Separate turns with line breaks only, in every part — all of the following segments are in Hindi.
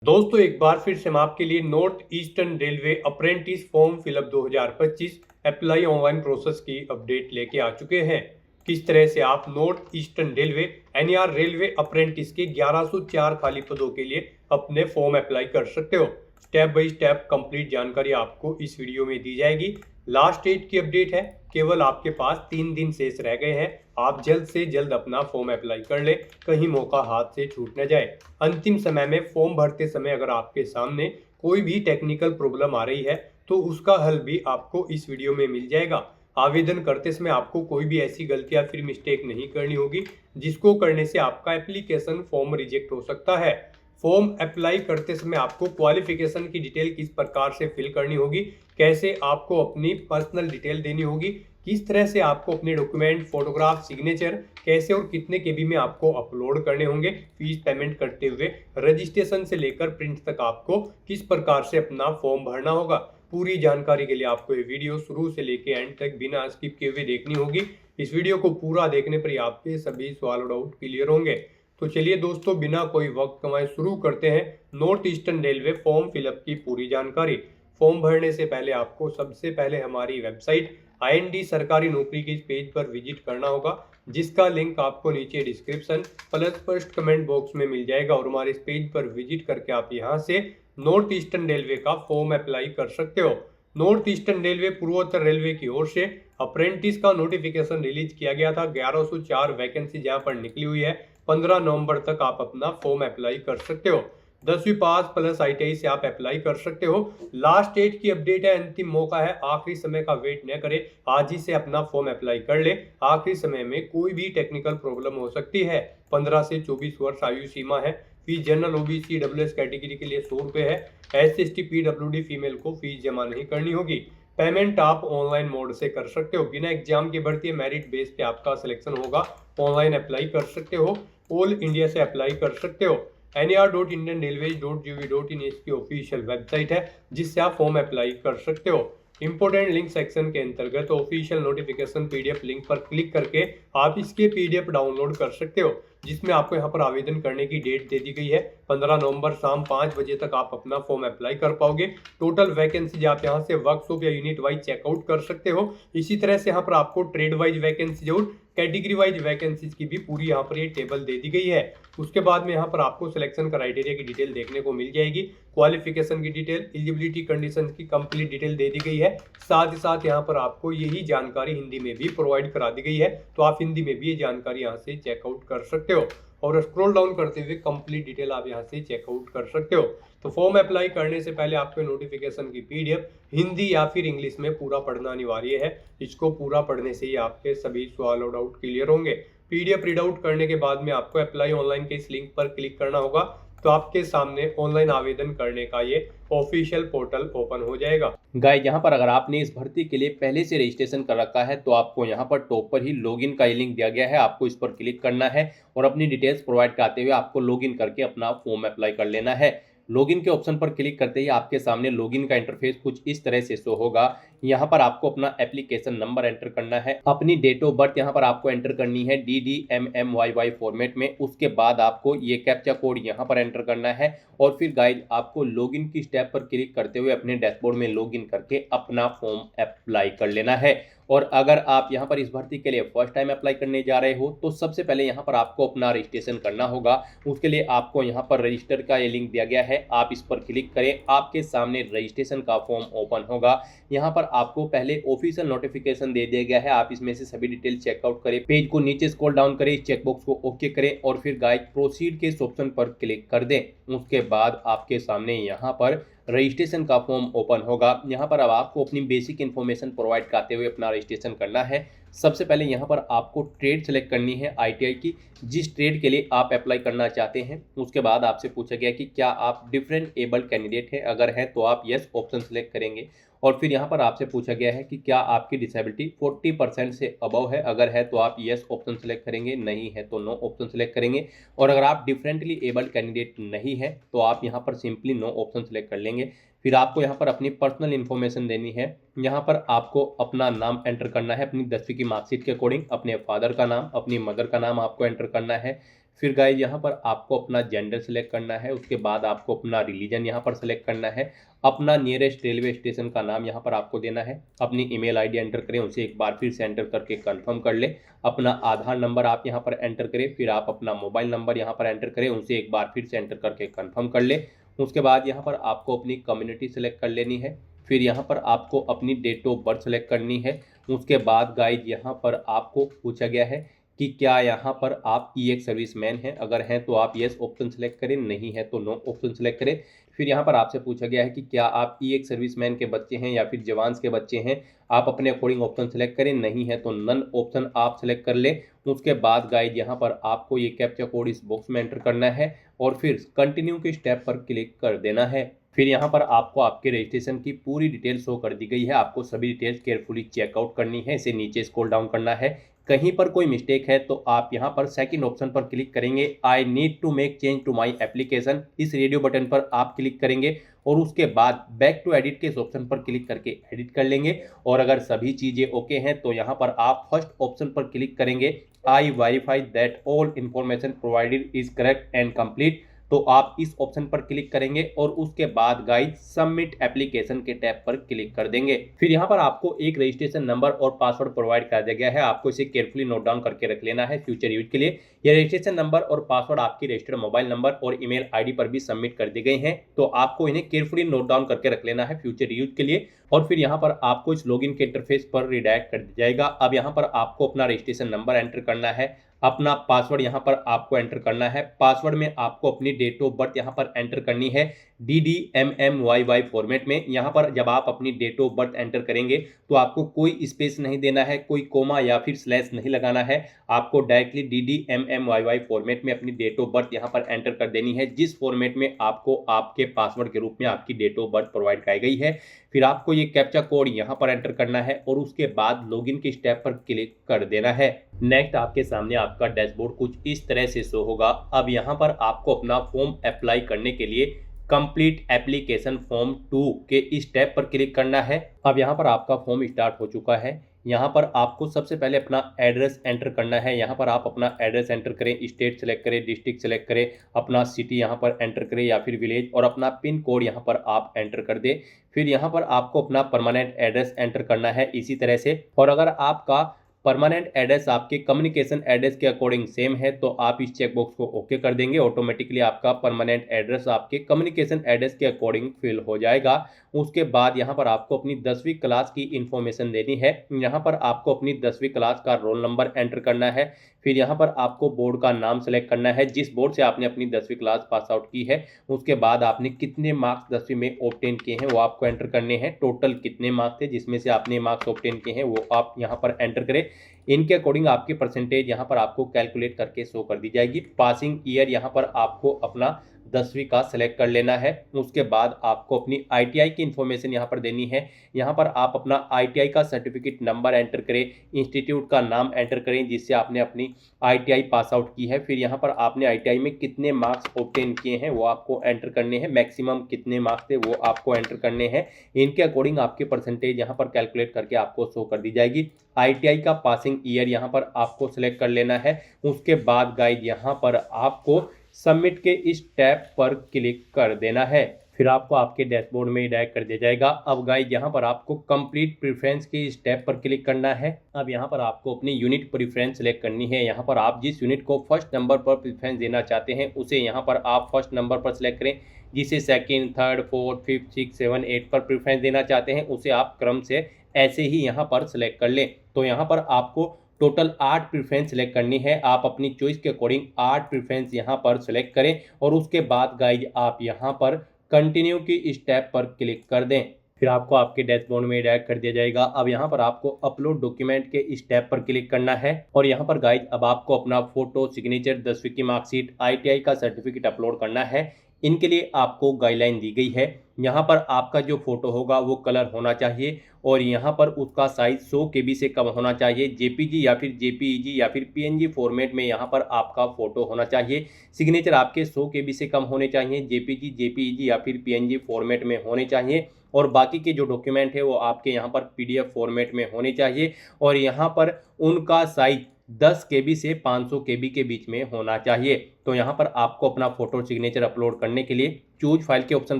दोस्तों एक बार फिर से हम आपके लिए north eastern railway apprentice form fill up 2025 apply online process की अपडेट लेके आ चुके हैं। किस तरह से आप north eastern railway NER railway apprentice के 1104 खाली पदों के लिए अपने फॉर्म अप्लाई कर सकते हो। स्टेप बाय स्टेप कंप्लीट जानकारी आपको इस वीडियो में दी जाएगी। लास्ट डेट की अपडेट है, केवल आपके पास 3 दिन शेष रह गए हैं। आप जल्द से जल्द अपना फॉर्म अप्लाई कर ले, कहीं मौका हाथ से छूट न जाए। अंतिम समय में फॉर्म भरते समय अगर आपके सामने कोई भी टेक्निकल प्रॉब्लम आ रही है तो उसका हल भी आपको इस वीडियो में मिल जाएगा। आवेदन करते समय आपको कोई भी ऐसी गलती या फिर मिस्टेक नहीं करनी होगी जिसको करने से आपका एप्लीकेशन फॉर्म रिजेक्ट हो सकता है। फॉर्म अप्लाई करते समय आपको क्वालिफिकेशन की डिटेल किस प्रकार से फिल करनी होगी, कैसे आपको अपनी पर्सनल डिटेल देनी होगी, किस तरह से आपको अपने डॉक्यूमेंट, फोटोग्राफ, सिग्नेचर कैसे और कितने केबी में आपको अपलोड करने होंगे, फीस पेमेंट करते हुए रजिस्ट्रेशन से लेकर प्रिंट तक आपको किस प्रकार से अपना फॉर्म भरना होगा। पूरी जानकारी के लिए आपको ये वीडियो शुरू से लेकर एंड तक बिना स्किप किए हुए देखनी होगी। इस वीडियो को पूरा देखने पर ही आपके सभी सवाल और डाउट क्लियर होंगे। तो चलिए दोस्तों बिना कोई वक्त कमाए शुरू करते हैं north eastern railway form fill up की पूरी जानकारी। फॉर्म भरने से पहले आपको सबसे पहले हमारी वेबसाइट आईएनडी सरकारी नौकरी के इस पेज पर विजिट करना होगा, जिसका लिंक आपको नीचे description plus first comment box में मिल जाएगा। और हमारे इस पेज पर विजिट करके आप यहां से नॉर्थ ईस्टर्न रेलवे का फॉर्म अप्लाई कर सकते हो। नॉर्थ ईस्टर्न रेलवे पूर्वोत्तर रेलवे की ओर से अप्रेंटिस का नोटिफिकेशन रिलीज किया गया था। 1104 वैकेंसी जहां पर निकली हुई है। 15 नवंबर तक आप अपना फॉर्म अप्लाई कर सकते हो। 10वीं पास प्लस आईटीआई से आप अप्लाई कर सकते हो। लास्ट डेट की अपडेट है, अंतिम मौका है, आखिरी समय का वेट न करें, आज ही से अपना फॉर्म अप्लाई कर ले। आखिरी समय में कोई भी टेक्निकल प्रॉब्लम हो सकती है। 15 से 24 वर्ष आयु सीमा है। Fees general OBC WS category के लिए 100 रुपए है। SC/ST पीडब्ल्यूडी फीमेल को फीस जमा नहीं करनी होगी। पेमेंट आप ऑनलाइन मोड से कर सकते हो। बिना एग्जाम की भर्ती है, मेरिट बेस पे आपका सिलेक्शन होगा। ऑनलाइन अप्लाई कर सकते हो, ऑल इंडिया से अप्लाई कर सकते हो। NER.IndianRailways.gov.in इसकी ऑफिशियल वेबसाइट है, जिससे आप फॉर्म अप्लाई कर सकते हो। इंपोर्टेंट लिंक सेक्शन के अंतर्गत ऑफिशियल नोटिफिकेशन पीडीएफ लिंक पर क्लिक करके आप इसके पीडीएफ डाउनलोड कर सकते हो, जिसमें आपको यहाँ पर आवेदन करने की डेट दे दी गई है। 15 नवंबर शाम 5 बजे तक आप अपना फॉर्म अप्लाई कर पाओगे। टोटल वैकेंसी आप यहाँ से वर्कशॉप या यूनिट वाइज चेकआउट कर सकते हो। इसी तरह से यहाँ पर आपको ट्रेड वाइज वैकेंसी और कैटेगरी वाइज वैकेंसीज की भी पूरी यहाँ पर ये टेबल दे दी गई है। उसके बाद में यहाँ पर आपको सिलेक्शन क्राइटेरिया की डिटेल देखने को मिल जाएगी। क्वालिफिकेशन की डिटेल, एलिजिबिलिटी कंडीशन की कंप्लीट डिटेल दे दी गई है। साथ ही साथ यहाँ पर आपको यही जानकारी हिंदी में भी प्रोवाइड करा दी गई है, तो आप हिंदी में भी ये जानकारी यहाँ से चेकआउट कर सकते हो। और स्क्रॉल डाउन करते हुए कंप्लीट डिटेल आप यहाँ से चेकआउट कर सकते हो। तो फॉर्म अप्लाई करने से पहले आपको नोटिफिकेशन की पीडीएफ हिंदी या फिर इंग्लिश में पूरा पढ़ना अनिवार्य है। इसको पूरा पढ़ने से ही आपके सभी सवाल और डाउट क्लियर होंगे। पीडीएफ रीड आउट करने के बाद में आपको अप्लाई ऑनलाइन के इस लिंक पर क्लिक करना होगा, तो आपके सामने ऑनलाइन आवेदन करने का ये ऑफिशियल पोर्टल ओपन हो जाएगा।
गाइस, यहाँ पर अगर आपने इस भर्ती के लिए पहले से रजिस्ट्रेशन कर रखा है तो आपको यहाँ पर टॉप पर ही लॉगिन का लिंक दिया गया है। आपको इस पर क्लिक करना है और अपनी डिटेल्स प्रोवाइड कराते हुए आपको लॉगिन करके अपना फॉर्म अप्लाई कर लेना है। लॉगिन के ऑप्शन पर क्लिक करते ही आपके सामने लॉगिन का इंटरफेस कुछ इस तरह से शो होगा। यहाँ पर आपको अपना एप्लीकेशन नंबर एंटर करना है, अपनी डेट ऑफ बर्थ यहाँ पर आपको एंटर करनी है DDMMYY फॉर्मेट में। उसके बाद आपको ये कैप्चा कोड यहाँ पर एंटर करना है और फिर गाइड आपको लॉगिन की स्टेप पर क्लिक करते हुए अपने डैशबोर्ड में लॉगिन करके अपना फॉर्म अप्लाई कर लेना है। और अगर आप यहाँ पर इस भर्ती के लिए फर्स्ट टाइम अप्लाई करने जा रहे हो तो सबसे पहले यहाँ पर आपको अपना रजिस्ट्रेशन करना होगा। उसके लिए आपको यहाँ पर रजिस्टर का ये लिंक दिया गया है, आप इस पर क्लिक करें। आपके सामने रजिस्ट्रेशन का फॉर्म ओपन होगा। यहाँ पर आपको पहले ऑफिशियल नोटिफिकेशन दे दिया गया है, आप इसमें से सभी डिटेल चेकआउट करें। पेज को नीचे स्क्रॉल डाउन करें, चेकबॉक्स को ओके करें और फिर गाइड प्रोसीड के इस ऑप्शन पर क्लिक कर दें। उसके बाद आपके सामने यहाँ पर रजिस्ट्रेशन का फॉर्म ओपन होगा। यहाँ पर अब आपको अपनी बेसिक इन्फॉर्मेशन प्रोवाइड करते हुए अपना रजिस्ट्रेशन करना है। सबसे पहले यहाँ पर आपको ट्रेड सेलेक्ट करनी है आईटीआई की, जिस ट्रेड के लिए आप अप्लाई करना चाहते हैं। उसके बाद आपसे पूछा गया कि क्या आप डिफरेंट एबल्ड कैंडिडेट है, अगर है तो आप यस ऑप्शन सेलेक्ट करेंगे। और फिर यहाँ पर आपसे पूछा गया है कि क्या आपकी डिसेबिलिटी 40% से अबव है, अगर है तो आप यस ऑप्शन सेलेक्ट करेंगे, नहीं है तो नो ऑप्शन सेलेक्ट करेंगे। और अगर आप डिफरेंटली एबल्ड कैंडिडेट नहीं है तो आप यहाँ पर सिंपली नो ऑप्शन सेलेक्ट कर लेंगे। फिर आपको यहाँ पर अपनी पर्सनल इन्फॉर्मेशन देनी है। यहाँ पर आपको अपना नाम एंटर करना है अपनी 10वीं की मार्कशीट के अकॉर्डिंग, अपने फादर का नाम, अपनी मदर का नाम आपको एंटर करना है। फिर गाइज यहाँ पर आपको अपना जेंडर सेलेक्ट करना है, उसके बाद आपको अपना रिलीजन यहाँ पर सेलेक्ट करना है, अपना नियरेस्ट रेलवे स्टेशन का नाम यहाँ पर आपको देना है, अपनी ईमेल आईडी एंटर करें, उसे एक बार फिर से एंटर करके कंफर्म कर ले, अपना आधार नंबर आप यहाँ पर एंटर करें, फिर आप अपना मोबाइल नंबर यहाँ पर एंटर करें, उसे एक बार फिर से एंटर करके कंफर्म कर ले। उसके बाद यहाँ पर आपको अपनी कम्युनिटी सेलेक्ट कर लेनी है, फिर यहाँ पर आपको अपनी डेट ऑफ बर्थ सेलेक्ट करनी है। उसके बाद गाइज यहाँ पर आपको पूछा गया है कि क्या यहाँ पर आप ई एक्स सर्विसमैन हैं, अगर हैं तो आप येस ऑप्शन सेलेक्ट करें, नहीं है तो नो ऑप्शन सेलेक्ट करें। फिर यहाँ पर आपसे पूछा गया है कि क्या आप ई एक्स सर्विसमैन के बच्चे हैं या फिर जवान्स के बच्चे हैं, आप अपने अकॉर्डिंग ऑप्शन सेलेक्ट करें, नहीं है तो नन ऑप्शन आप सेलेक्ट कर ले। उसके बाद गाइज यहाँ पर आपको ये कैप्चा कोड इस बॉक्स में एंटर करना है और फिर कंटिन्यू के स्टेप पर क्लिक कर देना है। फिर यहाँ पर आपको आपके रजिस्ट्रेशन की पूरी डिटेल शो कर दी गई है, आपको सभी डिटेल्स केयरफुली चेकआउट करनी है, इसे नीचे स्क्रॉल डाउन करना है। कहीं पर कोई मिस्टेक है तो आप यहाँ पर सेकंड ऑप्शन पर क्लिक करेंगे, I need to make change to my application, इस रेडियो बटन पर आप क्लिक करेंगे और उसके बाद बैक टू एडिट के इस ऑप्शन पर क्लिक करके एडिट कर लेंगे। और अगर सभी चीज़ें ओके हैं तो यहाँ पर आप फर्स्ट ऑप्शन पर क्लिक करेंगे, आई verify that all information provided is correct and complete, तो आप इस ऑप्शन पर क्लिक करेंगे और उसके बाद गाइज सबमिट एप्लीकेशन के टैब पर क्लिक कर देंगे। फिर यहाँ पर आपको एक रजिस्ट्रेशन नंबर और पासवर्ड प्रोवाइड कर दिया गया है, आपको इसे केयरफुली नोट डाउन करके रख लेना है फ्यूचर यूज के लिए। यह रजिस्ट्रेशन नंबर और पासवर्ड आपकी रजिस्टर्ड मोबाइल नंबर और ईमेल आईडी पर भी सबमिट कर दिए गए हैं, तो आपको इन्हें केयरफुली नोट डाउन करके रख लेना है फ्यूचर यूज के लिए। और फिर यहाँ पर आपको इस लॉगिन के इंटरफेस पर रिडायरेक्ट कर दिया जाएगा। अब यहाँ पर आपको अपना रजिस्ट्रेशन नंबर एंटर करना है, अपना पासवर्ड यहाँ पर आपको एंटर करना है, पासवर्ड में आपको अपनी डेट ऑफ बर्थ यहाँ पर एंटर करनी है DDMMYY फॉर्मेट में। यहाँ पर जब आप अपनी डेट ऑफ बर्थ एंटर करेंगे तो आपको कोई स्पेस नहीं देना है, कोई कोमा या फिर स्लैश नहीं लगाना है, आपको डायरेक्टली DDMMYY फॉर्मेट में अपनी डेट ऑफ बर्थ यहाँ पर एंटर कर देनी है, जिस फॉर्मेट में आपको आपके पासवर्ड के रूप में आपकी डेट ऑफ बर्थ प्रोवाइड कराई गई है। फिर आपको ये कैप्चा कोड यहाँ पर एंटर करना है और उसके बाद लॉगिन के स्टेप पर क्लिक कर देना है। नेक्स्ट आपके सामने आपका डैशबोर्ड कुछ इस तरह से शो होगा। अब यहाँ पर आपको अपना फॉर्म अप्लाई करने के लिए कंप्लीट एप्लीकेशन फॉर्म 2 के इस स्टेप पर क्लिक करना है। अब यहाँ पर आपका फॉर्म स्टार्ट हो चुका है। यहाँ पर आपको सबसे पहले अपना एड्रेस एंटर करना है, यहाँ पर आप अपना एड्रेस एंटर करें, स्टेट सेलेक्ट करें, डिस्ट्रिक्ट सेलेक्ट करें, अपना सिटी यहाँ पर एंटर करें या फिर विलेज, और अपना पिन कोड यहाँ पर आप एंटर कर दें। फिर यहाँ पर आपको अपना परमानेंट एड्रेस एंटर करना है इसी तरह से। और अगर आपका परमानेंट एड्रेस आपके कम्युनिकेशन एड्रेस के अकॉर्डिंग सेम है तो आप इस चेकबॉक्स को ओके कर देंगे, ऑटोमेटिकली आपका परमानेंट एड्रेस आपके कम्युनिकेशन एड्रेस के अकॉर्डिंग फिल हो जाएगा। उसके बाद यहाँ पर आपको अपनी 10वीं क्लास की इंफॉर्मेशन देनी है, यहाँ पर आपको अपनी 10वीं क्लास का रोल नंबर एंटर करना है। फिर यहाँ पर आपको बोर्ड का नाम सेलेक्ट करना है, जिस बोर्ड से आपने अपनी 10वीं क्लास पास आउट की है। उसके बाद आपने कितने मार्क्स 10वीं में ऑब्टेन किए हैं वो आपको एंटर करने हैं, टोटल कितने मार्क्स थे जिसमें से आपने मार्क्स ऑब्टेन किए हैं वो आप यहाँ पर एंटर करें। इनके अकॉर्डिंग आपकी परसेंटेज यहाँ पर आपको कैलकुलेट करके शो कर दी जाएगी। पासिंग ईयर यहाँ पर आपको अपना 10वीं का सेलेक्ट कर लेना है। उसके बाद आपको अपनी ITI की इंफॉर्मेशन यहाँ पर देनी है, यहाँ पर आप अपना ITI का सर्टिफिकेट नंबर एंटर करें, इंस्टीट्यूट का नाम एंटर करें जिससे आपने अपनी ITI पास आउट की है। फिर यहाँ पर आपने ITI में कितने मार्क्स ऑब्टेन किए हैं वो आपको एंटर करने हैं, मैक्सिमम कितने मार्क्स थे वो आपको एंटर करने हैं। इनके अकॉर्डिंग आपकी परसेंटेज यहाँ पर कैलकुलेट करके आपको शो कर दी जाएगी। ITI का पासिंग ईयर यहाँ पर आपको सेलेक्ट कर लेना है। उसके बाद गाइड यहाँ पर आपको सबमिट के इस टैब पर क्लिक कर देना है, फिर आपको आपके डैशबोर्ड में डायरेक्ट कर दिया जाएगा। अब गाइज यहाँ पर आपको कंप्लीट प्रेफरेंस के इस टैब पर क्लिक करना है। अब यहाँ पर आपको अपनी यूनिट प्रेफरेंस सेलेक्ट करनी है, यहाँ पर आप जिस यूनिट को फर्स्ट नंबर पर प्रेफरेंस देना चाहते हैं उसे यहाँ पर आप फर्स्ट नंबर पर सेलेक्ट करें, जिसे सेकंड, थर्ड, फोर्थ, फिफ्थ, 6, 7, 8 पर प्रेफरेंस देना चाहते हैं उसे आप क्रम से ऐसे ही यहाँ पर सेलेक्ट कर लें। तो यहाँ पर आपको टोटल 8 प्रेफरेंस सेलेक्ट करनी है, आप अपनी चॉइस के अकॉर्डिंग 8 प्रेफरेंस यहाँ पर सेलेक्ट करें और उसके बाद गाइज आप यहाँ पर कंटिन्यू की स्टेप पर क्लिक कर दें, फिर आपको आपके डैशबोर्ड में डायरेक्ट कर दिया जाएगा। अब यहाँ पर आपको अपलोड डॉक्यूमेंट के स्टेप पर क्लिक करना है और यहाँ पर गाइज अब आपको अपना फोटो, सिग्नेचर, 10वीं की मार्कशीट, ITI का सर्टिफिकेट अपलोड करना है। इनके लिए आपको गाइडलाइन दी गई है, यहाँ पर आपका जो फोटो होगा वो कलर होना चाहिए और यहाँ पर उसका साइज 100 KB से कम होना चाहिए। JPG या फिर JPEG या फिर PNG फॉर्मेट में यहाँ पर आपका फोटो होना चाहिए। सिग्नेचर आपके 100 KB से कम होने चाहिए, JPG, JPEG या फिर PNG फॉर्मेट में होने चाहिए और बाकी के जो डॉक्यूमेंट है वो आपके यहाँ पर PDF फॉर्मेट में होने चाहिए और यहाँ पर उनका साइज 10 KB से 500 KB के बीच में होना चाहिए। तो यहाँ पर आपको अपना फोटो सिग्नेचर अपलोड करने के लिए चूज फाइल के ऑप्शन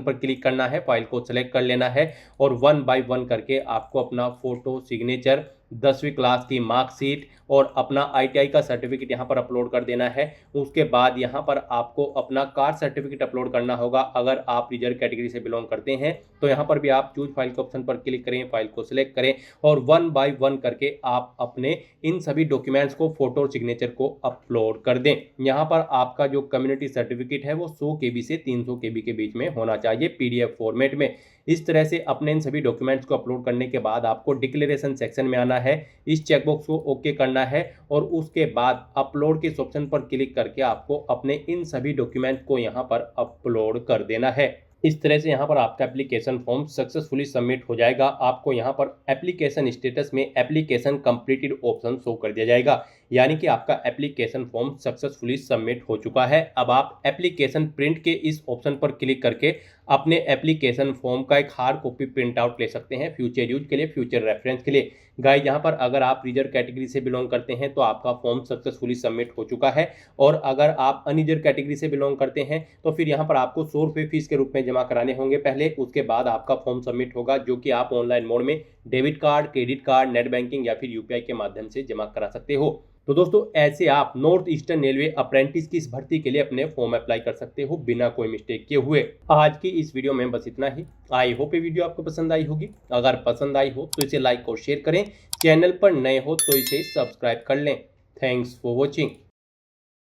पर क्लिक करना है, फाइल को सेलेक्ट कर लेना है और 1 बाय 1 करके आपको अपना फोटो सिग्नेचर, 10वीं क्लास की मार्कशीट और अपना ITI का सर्टिफिकेट यहाँ पर अपलोड कर देना है। उसके बाद यहाँ पर आपको अपना कास्ट सर्टिफिकेट अपलोड करना होगा। अगर आप रिजर्व कैटेगरी से बिलोंग करते हैं तो यहाँ पर भी आप चूज फाइल के ऑप्शन पर क्लिक करें, फाइल को सिलेक्ट करें और 1 बाय 1 करके आप अपने इन सभी डॉक्यूमेंट्स को, फोटो और सिग्नेचर को अपलोड कर दें। यहाँ पर आपका जो कम्युनिटी सर्टिफिकेट है वो 100 KB से 300 KB के बीच में होना चाहिए PDF फॉर्मेट में। इस तरह से अपने इन सभी डॉक्यूमेंट्स को अपलोड करने के बाद आपको डिक्लेरेशन सेक्शन में आना है, इस चेकबॉक्स को ओके करना है और उसके बाद अपलोड के इस ऑप्शन पर क्लिक करके आपको अपने इन सभी डॉक्यूमेंट्स को यहाँ पर अपलोड कर देना है। इस तरह से यहाँ पर आपका एप्लीकेशन फॉर्म सक्सेसफुली सबमिट हो जाएगा। आपको यहाँ पर एप्लीकेशन स्टेटस में एप्लीकेशन कंप्लीटेड ऑप्शन शो कर दिया जाएगा, यानी कि आपका एप्लीकेशन फॉर्म सक्सेसफुली सबमिट हो चुका है। अब आप एप्लीकेशन प्रिंट के इस ऑप्शन पर क्लिक करके अपने एप्लीकेशन फॉर्म का एक हार्ड कॉपी प्रिंट आउट ले सकते हैं, फ्यूचर यूज के लिए, फ्यूचर रेफरेंस के लिए। गाइस, यहाँ पर अगर आप रिजर्व कैटेगरी से बिलोंग करते हैं तो आपका फॉर्म सक्सेसफुली सबमिट हो चुका है और अगर आप अनरिजर्व कैटेगरी से बिलोंग करते हैं तो फिर यहाँ पर आपको 100 रुपये फीस के रूप में जमा कराने होंगे पहले। उसके बाद आपका फॉर्म सबमिट होगा, जो कि आप ऑनलाइन मोड में debit card, credit card, net banking या फिर UPI के माध्यम से जमा करा सकते हो। तो दोस्तों, ऐसे आप नॉर्थ ईस्टर्न रेलवे अप्रेंटिस की इस भर्ती के लिए अपने फॉर्म अप्लाई कर सकते हो बिना कोई मिस्टेक किए हुए। आज की इस वीडियो में बस इतना ही। आई होप ये वीडियो आपको पसंद आई होगी। अगर पसंद आई हो तो इसे लाइक और शेयर करें। चैनल पर नए हो तो इसे सब्सक्राइब कर लें। Thanks for watching.